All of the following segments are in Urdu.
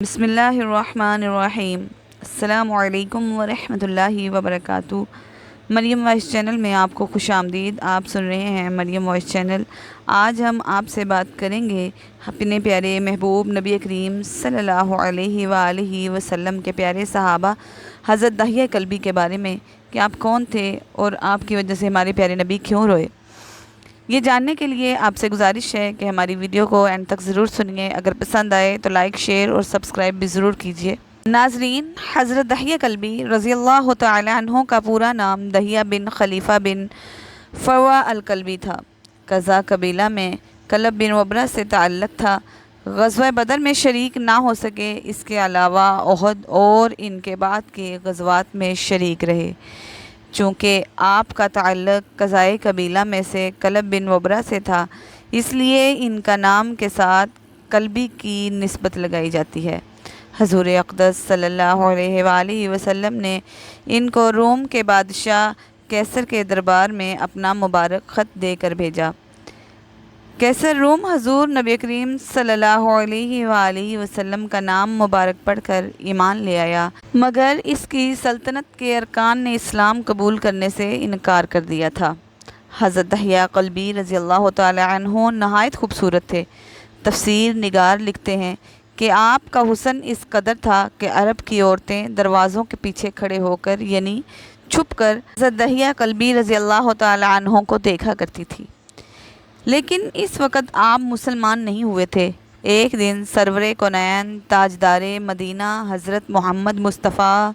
بسم اللہ الرحمن الرحیم۔ السلام علیکم ورحمۃ اللہ وبرکاتہ۔ مریم وائس چینل میں آپ کو خوش آمدید۔ آپ سن رہے ہیں مریم وائس چینل۔ آج ہم آپ سے بات کریں گے اپنے پیارے محبوب نبی کریم صلی اللہ علیہ وآلہ وسلم کے پیارے صحابہ حضرت دحیہ کلبی کے بارے میں کہ آپ کون تھے اور آپ کی وجہ سے ہمارے پیارے نبی کیوں روئے۔ یہ جاننے کے لیے آپ سے گزارش ہے کہ ہماری ویڈیو کو اینڈ تک ضرور سنیے۔ اگر پسند آئے تو لائک، شیئر اور سبسکرائب بھی ضرور کیجیے۔ ناظرین، حضرت دحیہ کلبی رضی اللہ تعالی عنہ کا پورا نام دحیہ بن خلیفہ بن فوا الکلبی تھا۔ قزا قبیلہ میں کلب بن وبرہ سے تعلق تھا۔ غزوہ بدر میں شریک نہ ہو سکے، اس کے علاوہ احد اور ان کے بعد کے غزوات میں شریک رہے۔ چونکہ آپ کا تعلق قزائے قبیلہ میں سے کلب بن وبرہ سے تھا، اس لیے ان کا نام کے ساتھ کلبی کی نسبت لگائی جاتی ہے۔ حضور اقدس صلی اللہ علیہ وآلہ وسلم نے ان کو روم کے بادشاہ کیسر کے دربار میں اپنا مبارک خط دے کر بھیجا۔ کیسر روم حضور نبی کریم صلی اللہ علیہ وآلہ وسلم کا نام مبارک پڑھ کر ایمان لے آیا، مگر اس کی سلطنت کے ارکان نے اسلام قبول کرنے سے انکار کر دیا تھا۔ حضرت دحیہ کلبی رضی اللہ تعالی عنہ نہایت خوبصورت تھے۔ تفسیر نگار لکھتے ہیں کہ آپ کا حسن اس قدر تھا کہ عرب کی عورتیں دروازوں کے پیچھے کھڑے ہو کر یعنی چھپ کر حضرت دحیہ کلبی رضی اللہ تعالی عنہ کو دیکھا کرتی تھی۔ لیکن اس وقت آپ مسلمان نہیں ہوئے تھے۔ ایک دن سرور کونین تاجدار مدینہ حضرت محمد مصطفیٰ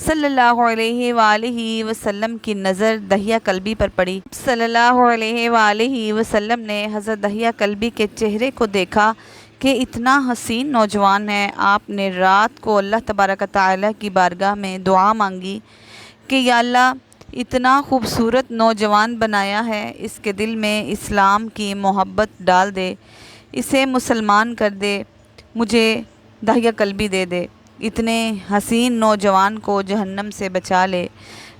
صلی اللہ علیہ وآلہ وسلم کی نظر دحیہ کلبی پر پڑی۔ صلی اللہ علیہ وآلہ وسلم نے حضرت دحیہ کلبی کے چہرے کو دیکھا کہ اتنا حسین نوجوان ہے۔ آپ نے رات کو اللہ تبارک تعالیٰ کی بارگاہ میں دعا مانگی کہ یا اللہ، اتنا خوبصورت نوجوان بنایا ہے، اس کے دل میں اسلام کی محبت ڈال دے، اسے مسلمان کر دے، مجھے دحیہ کلبی دے دے، اتنے حسین نوجوان کو جہنم سے بچا لے۔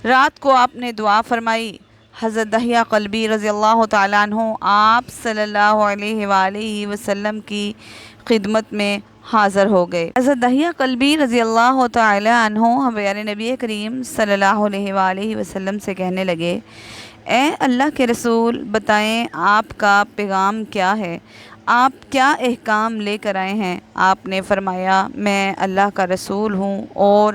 رات کو آپ نے دعا فرمائی۔ حضرت دحیہ کلبی رضی اللہ تعالیٰ عنہ آپ صلی اللہ علیہ وآلہ وسلم کی خدمت میں حاضر ہو گئے۔ حضرت دحیہ کلبی رضی اللہ تعالی عنہ پیارے نبی کریم صلی اللہ علیہ وآلہ وسلم سے کہنے لگے، اے اللہ کے رسول، بتائیں آپ کا پیغام کیا ہے؟ آپ کیا احکام لے کر آئے ہیں؟ آپ نے فرمایا، میں اللہ کا رسول ہوں اور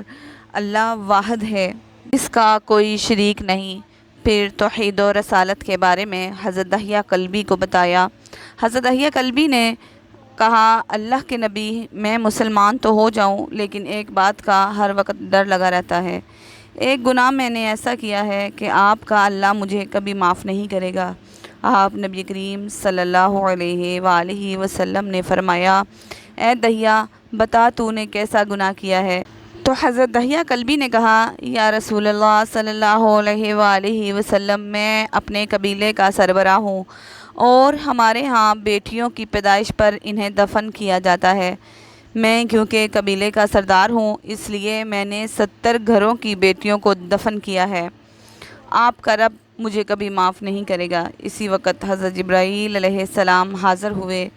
اللہ واحد ہے، اس کا کوئی شریک نہیں۔ پھر توحید و رسالت کے بارے میں حضرت دحیہ کلبی کو بتایا۔ حضرت دحیہ کلبی نے کہا، اللہ کے نبی، میں مسلمان تو ہو جاؤں لیکن ایک بات کا ہر وقت ڈر لگا رہتا ہے۔ ایک گناہ میں نے ایسا کیا ہے کہ آپ کا اللہ مجھے کبھی معاف نہیں کرے گا۔ آپ نبی کریم صلی اللہ علیہ وآلہ وسلم نے فرمایا، اے دحیہ، بتا تو نے کیسا گناہ کیا ہے؟ تو حضرت دحیہ کلبی نے کہا، یا رسول اللہ صلی اللہ علیہ وآلہ وسلم، میں اپنے قبیلے کا سربراہ ہوں اور ہمارے ہاں بیٹیوں کی پیدائش پر انہیں دفن کیا جاتا ہے۔ میں کیونکہ قبیلے کا سردار ہوں، اس لیے میں نے 70 گھروں کی بیٹیوں کو دفن کیا ہے۔ آپ کا رب مجھے کبھی معاف نہیں کرے گا۔ اسی وقت حضرت جبرائیل علیہ السلام حاضر ہوئے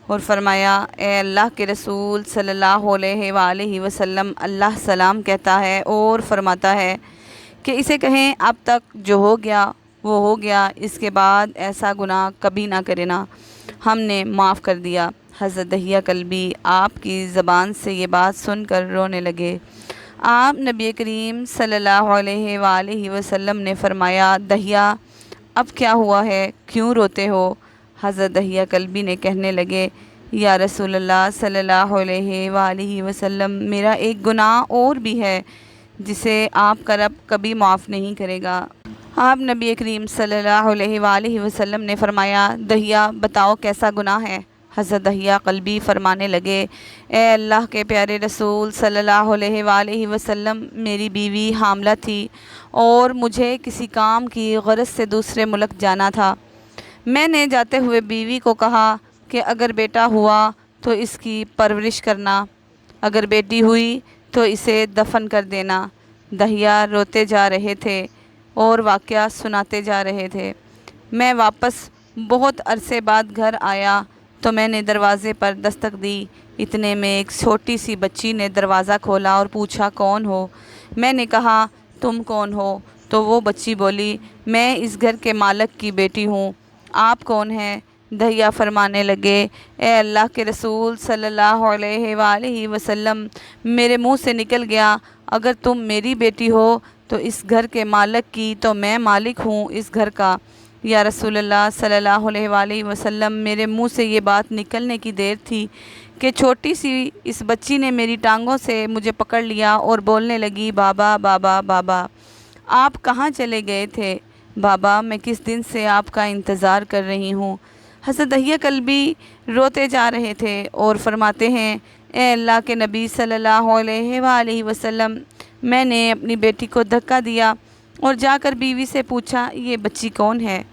اور فرمایا، اے اللہ کے رسول صلی اللہ علیہ وآلہ وسلم، اللہ سلام کہتا ہے اور فرماتا ہے کہ اسے کہیں اب تک جو ہو گیا وہ ہو گیا، اس کے بعد ایسا گناہ کبھی نہ کرے نا، ہم نے معاف کر دیا۔ حضرت دحیہ کلبی آپ کی زبان سے یہ بات سن کر رونے لگے۔ آپ نبی کریم صلی اللہ علیہ وآلہ وسلم نے فرمایا، دحیہ، اب کیا ہوا ہے، کیوں روتے ہو؟ حضرت دحیہ کلبی نے کہنے لگے، یا رسول اللہ صلی اللہ علیہ وآلہ وسلم، میرا ایک گناہ اور بھی ہے جسے آپ کا رب کبھی معاف نہیں کرے گا۔ آپ نبی کریم صلی اللہ علیہ وآلہ وسلم نے فرمایا، دحیہ، بتاؤ کیسا گناہ ہے؟ حضرت دحیہ کلبی فرمانے لگے، اے اللہ کے پیارے رسول صلی اللہ علیہ وآلہ وسلم، میری بیوی حاملہ تھی اور مجھے کسی کام کی غرض سے دوسرے ملک جانا تھا۔ میں نے جاتے ہوئے بیوی کو کہا کہ اگر بیٹا ہوا تو اس کی پرورش کرنا، اگر بیٹی ہوئی تو اسے دفن کر دینا۔ دحیہ روتے جا رہے تھے اور واقعہ سناتے جا رہے تھے۔ میں واپس بہت عرصے بعد گھر آیا تو میں نے دروازے پر دستک دی۔ اتنے میں ایک چھوٹی سی بچی نے دروازہ کھولا اور پوچھا کون ہو؟ میں نے کہا تم کون ہو؟ تو وہ بچی بولی میں اس گھر کے مالک کی بیٹی ہوں۔ آپ کون ہیں؟ دہیا فرمانے لگے اے اللہ کے رسول صلی اللہ علیہ وآلہ وسلم، میرے منہ سے نکل گیا اگر تم میری بیٹی ہو تو اس گھر کے مالک کی تو میں مالک ہوں اس گھر کا۔ یا رسول اللہ صلی اللہ علیہ وآلہ وسلم، میرے منہ سے یہ بات نکلنے کی دیر تھی کہ چھوٹی سی اس بچی نے میری ٹانگوں سے مجھے پکڑ لیا اور بولنے لگی بابا بابا بابا۔ آپ کہاں چلے گئے تھے؟ بابا میں کس دن سے آپ کا انتظار کر رہی ہوں۔ حضرت دہیہ کلبی روتے جا رہے تھے اور فرماتے ہیں اے اللہ کے نبی صلی اللہ علیہ وآلہ وسلم، میں نے اپنی بیٹی کو دھکا دیا اور جا کر بیوی سے پوچھا یہ بچی کون ہے؟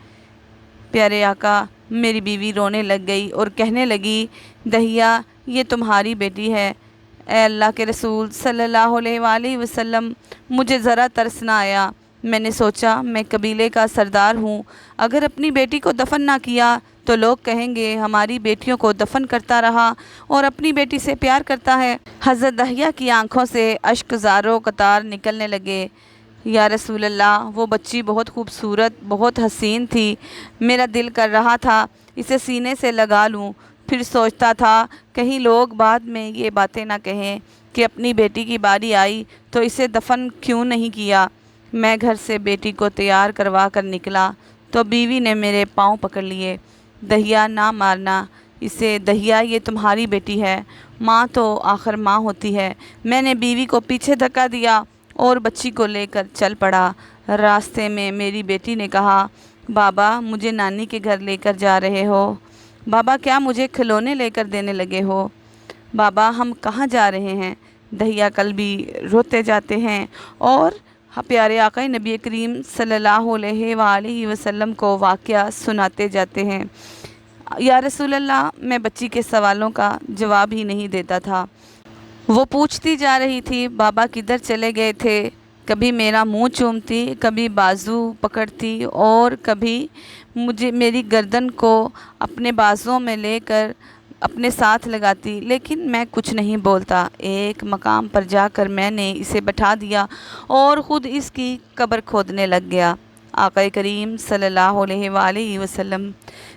پیارے آقا، میری بیوی رونے لگ گئی اور کہنے لگی دہیہ یہ تمہاری بیٹی ہے۔ اے اللہ کے رسول صلی اللہ علیہ وآلہ وسلم، مجھے ذرا ترس نہ آیا۔ میں نے سوچا میں قبیلے کا سردار ہوں، اگر اپنی بیٹی کو دفن نہ کیا تو لوگ کہیں گے ہماری بیٹیوں کو دفن کرتا رہا اور اپنی بیٹی سے پیار کرتا ہے۔ حضرت دہیہ کی آنکھوں سے اشک زاروں قطار نکلنے لگے۔ یا رسول اللہ، وہ بچی بہت خوبصورت، بہت حسین تھی۔ میرا دل کر رہا تھا اسے سینے سے لگا لوں، پھر سوچتا تھا کہیں لوگ بعد میں یہ باتیں نہ کہیں کہ اپنی بیٹی کی باری آئی تو اسے دفن کیوں نہیں کیا۔ میں گھر سے بیٹی کو تیار کروا کر نکلا تو بیوی نے میرے پاؤں پکڑ لیے۔ دہیہ نہ مارنا اسے، دہیہ یہ تمہاری بیٹی ہے، ماں تو آخر ماں ہوتی ہے۔ میں نے بیوی کو پیچھے دھکا دیا اور بچی کو لے کر چل پڑا۔ راستے میں میری بیٹی نے کہا بابا مجھے نانی کے گھر لے کر جا رہے ہو؟ بابا کیا مجھے کھلونے لے کر دینے لگے ہو؟ بابا ہم کہاں جا رہے ہیں؟ دہیہ کلبی روتے جاتے ہیں اور پیارے آقا نبی کریم صلی اللہ علیہ وآلہ وسلم کو واقعہ سناتے جاتے ہیں۔ یا رسول اللہ، میں بچی کے سوالوں کا جواب ہی نہیں دیتا تھا۔ وہ پوچھتی جا رہی تھی بابا کدھر چلے گئے تھے؟ کبھی میرا منہ چومتی، کبھی بازو پکڑتی اور کبھی میری گردن کو اپنے بازوؤں میں لے کر اپنے ساتھ لگاتی، لیکن میں کچھ نہیں بولتا۔ ایک مقام پر جا کر میں نے اسے بٹھا دیا اور خود اس کی قبر کھودنے لگ گیا۔ آقا کریم صلی اللہ علیہ وآلہ وسلم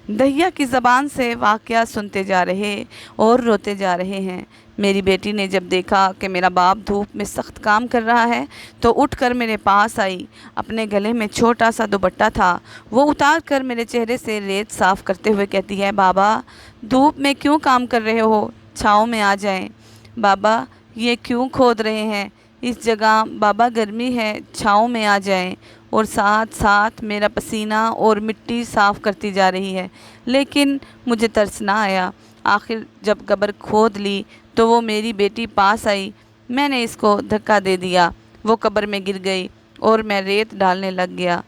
دہیہ کی زبان سے واقعہ سنتے جا رہے اور روتے جا رہے ہیں۔ میری بیٹی نے جب دیکھا کہ میرا باپ دھوپ میں سخت کام کر رہا ہے تو اٹھ کر میرے پاس آئی۔ اپنے گلے میں چھوٹا سا دوپٹہ تھا، وہ اتار کر میرے چہرے سے ریت صاف کرتے ہوئے کہتی ہے بابا دھوپ میں کیوں کام کر رہے ہو؟ چھاؤں میں آ جائیں۔ بابا یہ کیوں کھود رہے ہیں اس جگہ؟ بابا گرمی ہے، چھاؤں میں آ جائیں۔ اور ساتھ ساتھ میرا پسینہ اور مٹی صاف کرتی جا رہی ہے، لیکن مجھے ترس نہ آیا۔ آخر جب قبر کھود لی تو وہ میری بیٹی پاس آئی، میں نے اس کو دھکا دے دیا، وہ قبر میں گر گئی اور میں ریت ڈالنے لگ گیا۔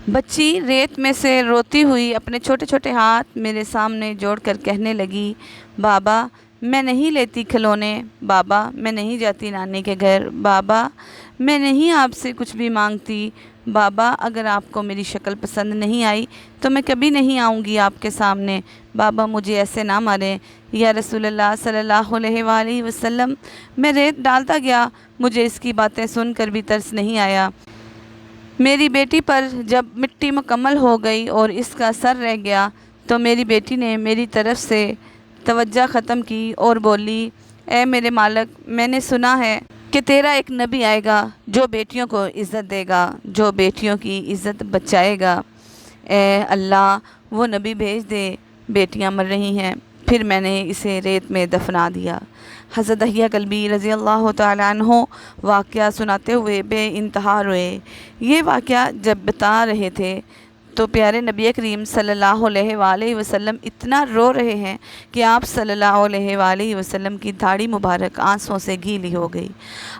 بچی ریت میں سے روتی ہوئی اپنے چھوٹے چھوٹے ہاتھ میرے سامنے جوڑ کر کہنے لگی بابا میں نہیں لیتی کھلونے، بابا میں نہیں جاتی نانی کے گھر، بابا میں نہیں آپ سے کچھ بھی مانگتی، بابا اگر آپ کو میری شکل پسند نہیں آئی تو میں کبھی نہیں آؤں گی آپ کے سامنے، بابا مجھے ایسے نہ ماریں۔ یا رسول اللہ صلی اللہ علیہ وآلہ وسلم، میں ریت ڈالتا گیا، مجھے اس کی باتیں سن کر بھی ترس نہیں آیا۔ میری بیٹی پر جب مٹی مکمل ہو گئی اور اس کا سر رہ گیا تو میری بیٹی نے میری طرف سے توجہ ختم کی اور بولی اے میرے مالک، میں نے سنا ہے کہ تیرا ایک نبی آئے گا جو بیٹیوں کو عزت دے گا، جو بیٹیوں کی عزت بچائے گا۔ اے اللہ وہ نبی بھیج دے، بیٹیاں مر رہی ہیں۔ پھر میں نے اسے ریت میں دفنا دیا۔ حضرت دہیہ کلبی رضی اللہ تعالیٰ عنہ واقعہ سناتے ہوئے بے انتہا روئے۔ یہ واقعہ جب بتا رہے تھے تو پیارے نبی کریم صلی اللہ علیہ وآلہ وسلم اتنا رو رہے ہیں کہ آپ صلی اللہ علیہ وآلہ وسلم کی داڑھی مبارک آنسوں سے گیلی ہو گئی۔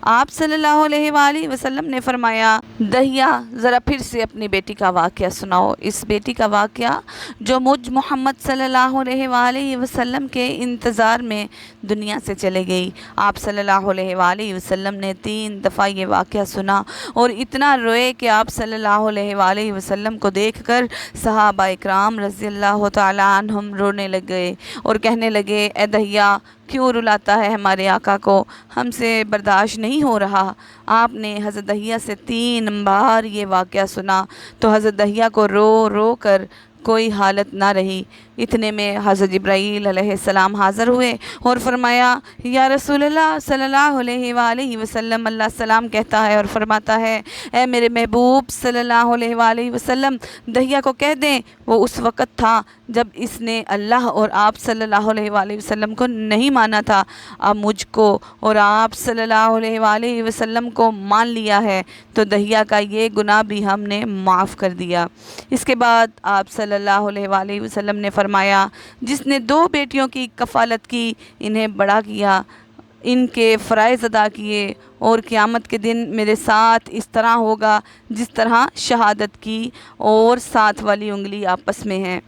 آپ صلی اللہ علیہ وآلہ وسلم نے فرمایا دہیا ذرا پھر سے اپنی بیٹی کا واقعہ سناؤ۔ اس بیٹی کا واقعہ جو مجھ محمد صلی اللہ علیہ وآلہ وسلم کے انتظار میں دنیا سے چلے گئی۔ آپ صلی اللہ علیہ وآلہ وسلم نے 3 دفعہ یہ واقعہ سنا اور اتنا روئے کہ آپ صلی اللہ علیہ وآلہ وسلم کو دیکھ کر صحابہ اکرام رضی اللہ تعالیٰ عنہم رونے لگے اور کہنے لگے، اے دہیا کیوں رلاتا ہے ہمارے آقا کو، ہم سے برداشت نہیں ہو رہا۔ آپ نے حضرت دہیا سے 3 بار یہ واقعہ سنا تو حضرت دہیا کو رو رو کر کوئی حالت نہ رہی۔ اتنے میں حضرت جبرائیل علیہ السلام حاضر ہوئے اور فرمایا، یا رسول اللہ صلی اللہ علیہ وآلہ وسلم، اللہ السلام کہتا ہے اور فرماتا ہے، اے میرے محبوب صلی اللہ علیہ وآلہ وسلم، دہیا کو کہہ دیں وہ اس وقت تھا جب اس نے اللہ اور آپ صلی اللہ علیہ وآلہ وسلم کو نہیں مانا تھا، اب مجھ کو اور آپ صلی اللہ علیہ وآلہ وسلم کو مان لیا ہے تو دہیا کا یہ گناہ بھی ہم نے معاف کر دیا۔ اس کے بعد آپ صلی اللہ علیہ وآلہ وسلم نے فرمایا، جس نے 2 بیٹیوں کی کفالت کی، انہیں بڑا کیا، ان کے فرائض ادا کیے، اور قیامت کے دن میرے ساتھ اس طرح ہوگا جس طرح شہادت کی اور 7 والی انگلی آپس میں ہے۔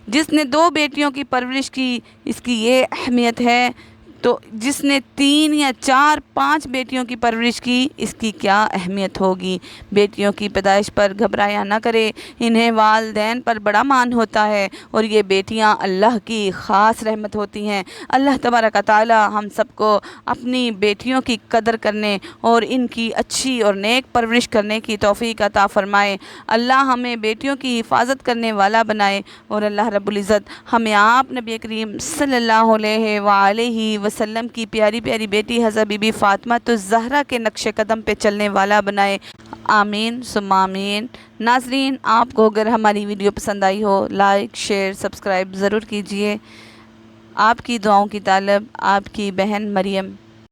جس نے 2 بیٹیوں کی پرورش کی، اس کی یہ اہمیت ہے، تو جس نے 3 یا 4 5 بیٹیوں کی پرورش کی، اس کی کیا اہمیت ہوگی۔ بیٹیوں کی پیدائش پر گھبرایا نہ کرے، انہیں والدین پر بڑا مان ہوتا ہے اور یہ بیٹیاں اللہ کی خاص رحمت ہوتی ہیں۔ اللہ تبارک و تعالی ہم سب کو اپنی بیٹیوں کی قدر کرنے اور ان کی اچھی اور نیک پرورش کرنے کی توفیق عطا فرمائے۔ اللہ ہمیں بیٹیوں کی حفاظت کرنے والا بنائے اور اللہ رب العزت ہمیں آپ نبی کریم صلی اللہ علیہ وآلہ وسلم کی پیاری پیاری بیٹی حضرت بی بی فاطمہ الزہرا کے نقش قدم پہ چلنے والا بنائے، آمین ثم آمین۔ ناظرین، آپ کو اگر ہماری ویڈیو پسند آئی ہو، لائک شیئر سبسکرائب ضرور کیجیے۔ آپ کی دعاؤں کی طالب آپ کی بہن مریم۔